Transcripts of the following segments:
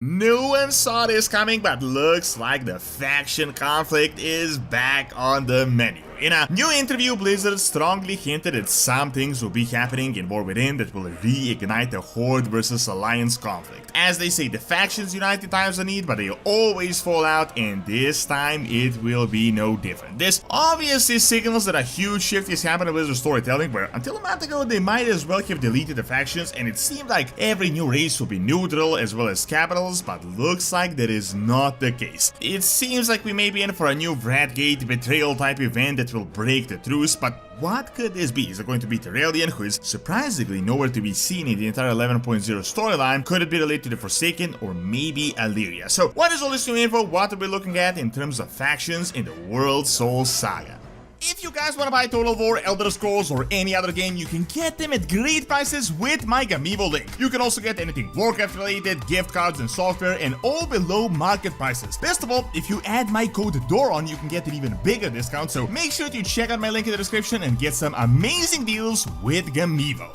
No one saw this coming, but looks like the faction conflict is back on the menu. In a new interview, Blizzard strongly hinted that some things will be happening in War Within that will reignite the Horde vs Alliance conflict. As they say, the factions unite in times of need, but they always fall out, and this time it will be no different. This obviously signals that a huge shift is happening in Blizzard storytelling, where until a month ago they might as well have deleted the factions, and it seemed like every new race will be neutral as well as capitals, but looks like that is not the case. It seems like we may be in for a new wrathgate betrayal type event that will break the truce, but what could this be? Is it going to be Turalyon, who is surprisingly nowhere to be seen in the entire 11.0 storyline? Could it be related to the Forsaken, or maybe Alleria? So what is all this new info? What are we looking at in terms of factions in the World Soul Saga? If you guys want to buy Total War, Elder Scrolls, or any other game, you can get them at great prices with my Gamivo link. You can also get anything Warcraft related, gift cards and software, and all below market prices. Best of all, if you add my code DORON, you can get an even bigger discount, so make sure to check out my link in the description and get some amazing deals with Gamivo.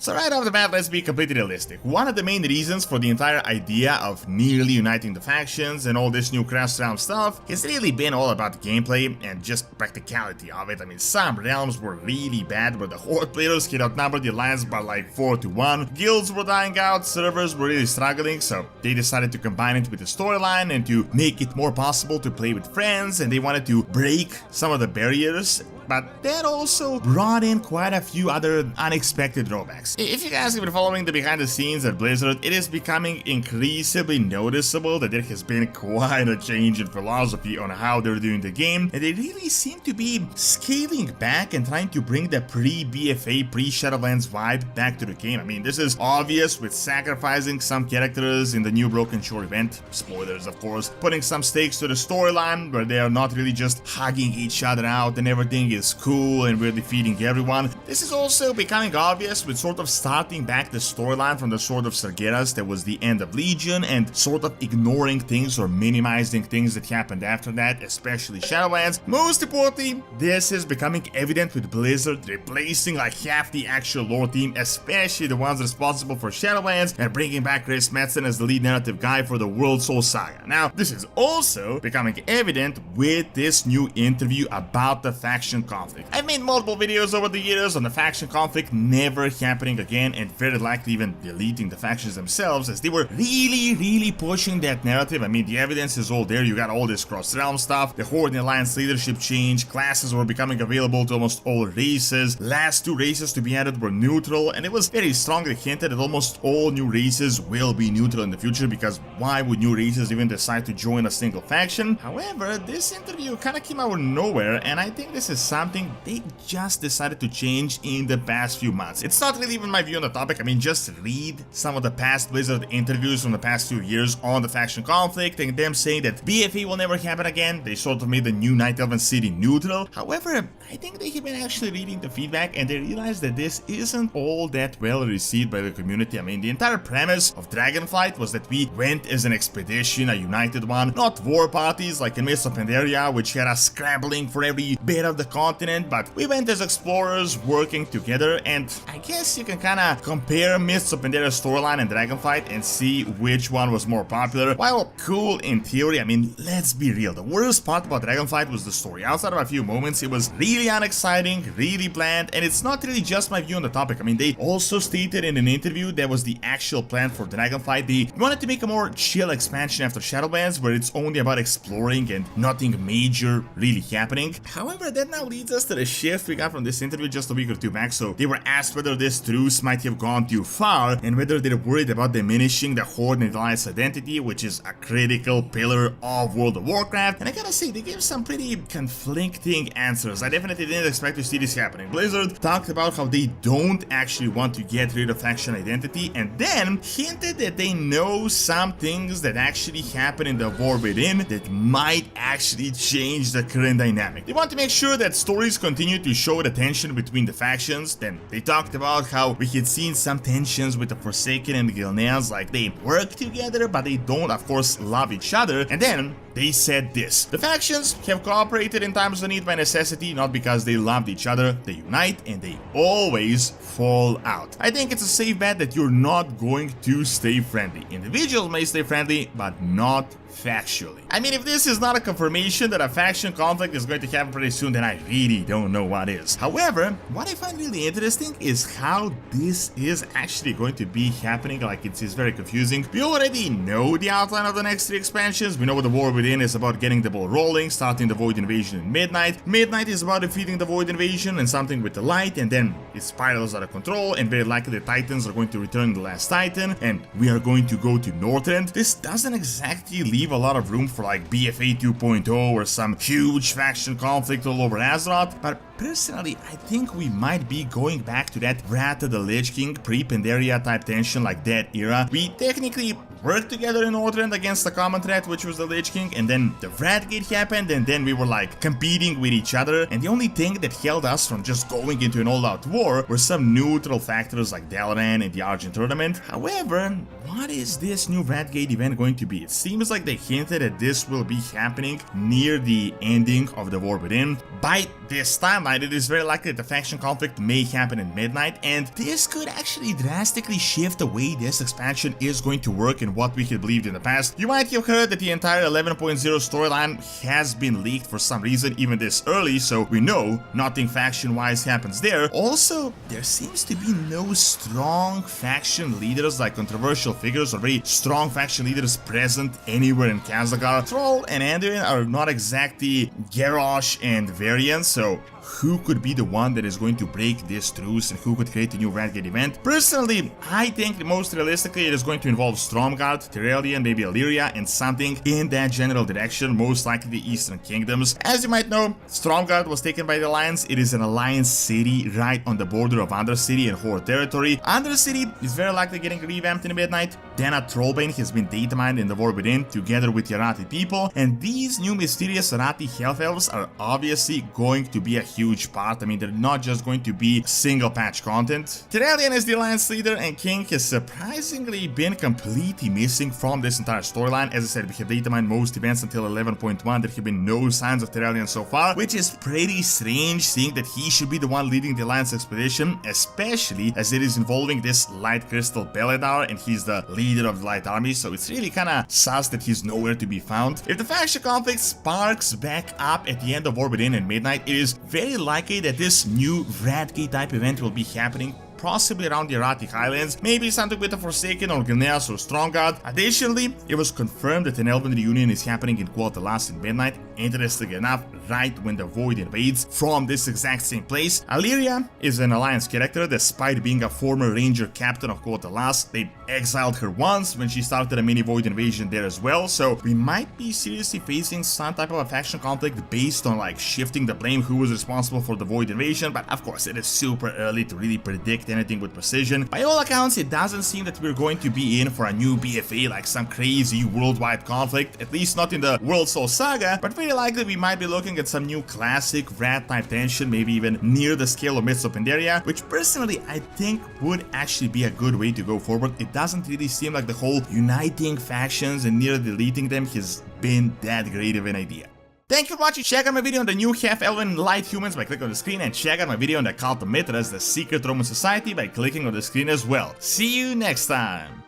So right off the bat, let's be completely realistic. One of the main reasons for the entire idea of nearly uniting the factions and all this new cross-realm stuff has really been all about the gameplay and just practicality of it. I mean, some realms were really bad where the Horde players could outnumber the Alliance by like 4-1, guilds were dying out, servers were really struggling, so they decided to combine it with the storyline and to make it more possible to play with friends, and they wanted to break some of the barriers. But that also brought in quite a few other unexpected drawbacks. If you guys have been following the behind the scenes at Blizzard, it is becoming increasingly noticeable that there has been quite a change in philosophy on how they're doing the game, and they really seem to be scaling back and trying to bring the pre-BFA, pre-Shadowlands vibe back to the game. I mean, this is obvious with sacrificing some characters in the new Broken Shore event, spoilers of course, putting some stakes to the storyline where they are not really just hugging each other out and everything is cool and we're defeating everyone. This is also becoming obvious with sort of starting back the storyline from the Sword of Sargeras that was the end of Legion, and sort of ignoring things or minimizing things that happened after that, especially Shadowlands. Most importantly, this is becoming evident with Blizzard replacing like half the actual lore team, especially the ones responsible for Shadowlands, and bringing back Chris Metzen as the lead narrative guy for the World Soul Saga. Now, this is also becoming evident with this new interview about the faction conflict. I've made multiple videos over the years on the faction conflict never happening again, and very likely even deleting the factions themselves, as they were really pushing that narrative. I mean, the evidence is all there. You got all this cross-realm stuff, the Horde and Alliance leadership change, classes were becoming available to almost all races, last two races to be added were neutral, and it was very strongly hinted that almost all new races will be neutral in the future, because why would new races even decide to join a single faction? However, this interview kind of came out of nowhere, and I think this is something they just decided to change in the past few months. It's not really even my view on the topic. I mean, just read some of the past Blizzard interviews from the past 2 years on the faction conflict, and them saying that BFA will never happen again. They sort of made the new Night Elven city neutral. However, I think they have been actually reading the feedback, and they realized that this isn't all that well received by the community. I mean, the entire premise of Dragonflight was that we went as an expedition, a united one, not war parties like in Mists of Pandaria, which had us scrambling for every bit of the continent, but we went as explorers working together. And I guess you can kinda compare Mists of Pandaria's storyline and Dragonflight and see which one was more popular. While cool in theory, I mean, let's be real, the worst part about Dragonflight was the story. Outside of a few moments, it was really unexciting, really bland, and it's not really just my view on the topic. I mean, they also stated in an interview that was the actual plan for Dragonflight. They wanted to make a more chill expansion after Shadowlands, where it's only about exploring and nothing major really happening. However, that now leads us to the shift we got from this interview just a week or two back. So they were asked whether this truce might have gone too far, and whether they're worried about diminishing the Horde and Alliance identity, which is a critical pillar of World of Warcraft. And I gotta say, they gave some pretty conflicting answers. I definitely didn't expect to see this happening. Blizzard talked about how they don't actually want to get rid of faction identity, and then hinted that they know some things that actually happen in the War Within that might actually change the current dynamic. They want to make sure that stories continue to show the tension between the factions. Then they talked about how we had seen some tensions with the Forsaken and the Gilneas, like they work together but they don't of course love each other. And then they said this: the factions have cooperated in times of need by necessity, not because they loved each other. They unite and they always fall out. I think it's a safe bet that you're not going to stay friendly. Individuals may stay friendly, but not factually. I mean, if this is not a confirmation that a faction conflict is going to happen pretty soon, then I really don't know what is. However, what I find really interesting is how this is actually going to be happening. Like, it's very confusing. We already know the outline of the next 3 expansions. We know the War Within is about getting the ball rolling, starting the Void Invasion in Midnight. Midnight is about defeating the Void Invasion and something with the light, and then it spirals out of control, and very likely the Titans are going to return the last Titan, and we are going to go to Northrend. This doesn't exactly leave a lot of room for like BFA 2.0 or some huge faction conflict all over Azeroth, but personally, I think we might be going back to that Wrath of the Lich King pre-Pandaria type tension, like that era. We technically worked together in Northrend against the common threat, which was the Lich King, and then the wrathgate happened, and then we were like competing with each other, and the only thing that held us from just going into an all-out war were some neutral factors like Dalaran and the Argent Tournament. However, what is this new wrathgate event going to be? It seems like they hinted that this will be happening near the ending of the War Within. By this timeline, it is very likely that the faction conflict may happen in Midnight, and this could actually drastically shift the way this expansion is going to work and what we had believed in the past. You might have heard that the entire 11.0 storyline has been leaked for some reason even this early, so we know nothing faction-wise happens there. Also, there seems to be no strong faction leaders, like controversial figures or very strong faction leaders present anywhere in Kazakar. Troll and Anduin are not exactly Garrosh and Varian, so who could be the one that is going to break this truce and who could create a new wrathgate event? Personally, I think that most realistically it is going to involve Stormguard, Turalyon, maybe Alleria, and something in that general direction, most likely the Eastern Kingdoms. As you might know, Stormguard was taken by the Alliance. It is an Alliance city right on the border of Undercity and Horde territory. Undercity is very likely getting revamped in Midnight. Dana Trollbane has been data mined in the War Within together with Yarati people, and these new mysterious Yarati Health Elves are obviously going to be a huge part. I mean, they're not just going to be single patch content. Turalyon is the Alliance leader, and King has surprisingly been completely missing from this entire storyline. As I said, we have data mined most events until 11.1. There have been no signs of Turalyon so far, which is pretty strange, seeing that he should be the one leading the Alliance expedition, especially as it is involving this Light Crystal Beledar, and he's the leader of the Light Army, so it's really kinda sus that he's nowhere to be found. If the faction conflict sparks back up at the end of War Within and Midnight, it is very likely that this new wrathgate type event will be happening possibly around the Erratic Highlands, maybe something with the Forsaken or Gneas or Strongguard. Additionally, it was confirmed that an Elven reunion is happening in Quotalas in Midnight, interestingly enough, right when the Void invades from this exact same place. Alleria is an Alliance character, despite being a former Ranger captain of Quotalas. They exiled her once when she started a mini Void invasion there as well, so we might be seriously facing some type of a faction conflict based on like shifting the blame who was responsible for the Void invasion, but of course it is super early to really predict anything with precision. By all accounts, it doesn't seem that we're going to be in for a new BFA, like some crazy worldwide conflict, at least not in the World Soul Saga, but very likely we might be looking at some new classic Wrath type tension, maybe even near the scale of Myths of Pandaria, which personally I think would actually be a good way to go forward. It doesn't really seem like the whole uniting factions and near deleting them has been that great of an idea. Thank you for watching. Check out my video on the new half-elven light humans by clicking on the screen, and check out my video on the Cult of Mithras, the secret Roman society, by clicking on the screen as well. See you next time!